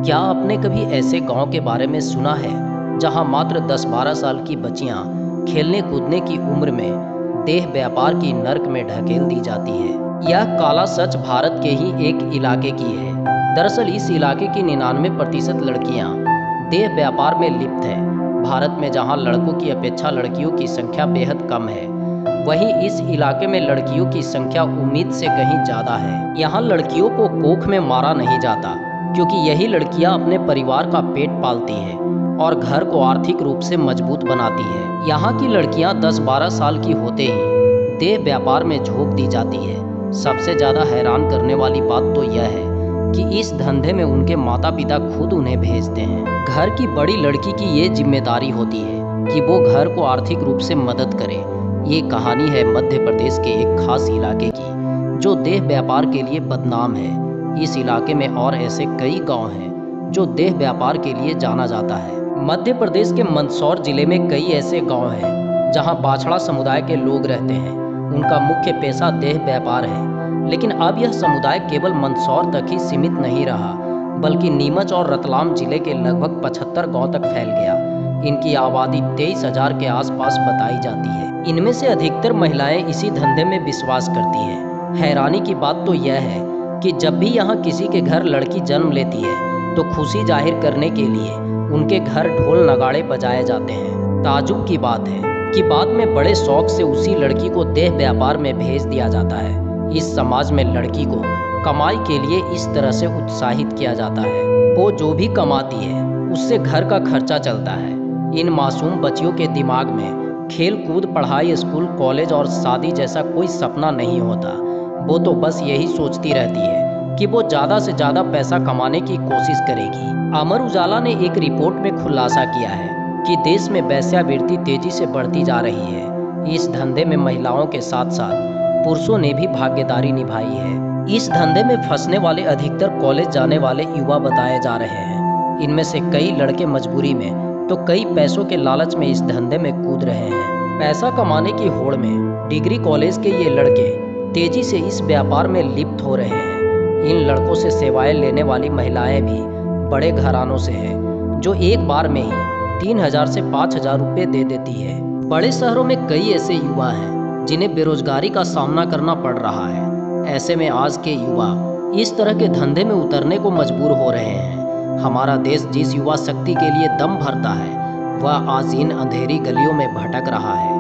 क्या आपने कभी ऐसे गांव के बारे में सुना है जहां मात्र 10-12 साल की बच्चियां खेलने कूदने की उम्र में देह व्यापार की नर्क में ढकेल दी जाती है। यह काला सच भारत के ही एक इलाके की है। दरअसल इस इलाके की 99% लड़कियां देह व्यापार में लिप्त हैं। भारत में जहां लड़कों की अपेक्षा लड़कियों की संख्या बेहद कम है, वहीं इस इलाके में लड़कियों की संख्या उम्मीद से कहीं ज़्यादा है। यहाँ लड़कियों को कोख में मारा नहीं जाता, क्योंकि यही लड़कियां अपने परिवार का पेट पालती हैं और घर को आर्थिक रूप से मजबूत बनाती है। यहाँ की लड़कियां 10-12 साल की होते ही देह व्यापार में झोंक दी जाती है। सबसे ज़्यादा हैरान करने वाली बात तो यह है कि इस धंधे में उनके माता पिता खुद उन्हें भेजते हैं। घर की बड़ी लड़की की ये जिम्मेदारी होती है कि वो घर को आर्थिक रूप से मदद करे। ये कहानी है मध्य प्रदेश के एक खास इलाके की, जो देह व्यापार के लिए बदनाम है। इस इलाके में और ऐसे कई गांव हैं जो देह व्यापार के लिए जाना जाता है। मध्य प्रदेश के मंदसौर जिले में कई ऐसे गांव हैं जहां बाछड़ा समुदाय के लोग रहते हैं। उनका मुख्य पेशा देह व्यापार है, लेकिन अब यह समुदाय केवल मंदसौर तक ही सीमित नहीं रहा, बल्कि नीमच और रतलाम जिले के लगभग 75 गाँव तक फैल गया। इनकी आबादी 23,000 के आसपास बताई जाती है। इनमें से अधिकतर महिलाएं इसी धंधे में विश्वास करती हैं। हैरानी की बात तो यह है कि जब भी यहाँ किसी के घर लड़की जन्म लेती है तो खुशी जाहिर करने के लिए उनके घर ढोल नगाड़े बजाए जाते हैं। ताजुब की बात है कि बाद में बड़े शौक से उसी लड़की को देह व्यापार में भेज दिया जाता है। इस समाज में लड़की को कमाई के लिए इस तरह से उत्साहित किया जाता है। वो जो भी कमाती है उससे घर का खर्चा चलता है। इन मासूम बच्चियों के दिमाग में खेल कूद, पढ़ाई, स्कूल, कॉलेज और शादी जैसा कोई सपना नहीं होता। वो तो बस यही सोचती रहती है कि वो ज़्यादा से ज़्यादा पैसा कमाने की कोशिश करेगी। अमर उजाला ने एक रिपोर्ट में खुलासा किया है कि देश में वेश्यावृत्ति तेजी से बढ़ती जा रही है। इस धंधे में महिलाओं के साथ साथ पुरुषों ने भी भागीदारी निभाई है। इस धंधे में फंसने वाले अधिकतर कॉलेज जाने वाले युवा बताए जा रहे हैं। इनमें से कई लड़के मजबूरी में तो कई पैसों के लालच में इस धंधे में कूद रहे हैं। पैसा कमाने की होड़ में डिग्री कॉलेज के ये लड़के तेजी से इस व्यापार में लिप्त हो रहे हैं। इन लड़कों से सेवाएं लेने वाली महिलाएं भी बड़े घरानों से हैं, जो एक बार में ही 3,000 से 5,000 रुपये दे देती है। बड़े शहरों में कई ऐसे युवा हैं जिन्हें बेरोजगारी का सामना करना पड़ रहा है। ऐसे में आज के युवा इस तरह के धंधे में उतरने को मजबूर हो रहे हैं। हमारा देश जिस युवा शक्ति के लिए दम भरता है, वह आज इन अंधेरी गलियों में भटक रहा है।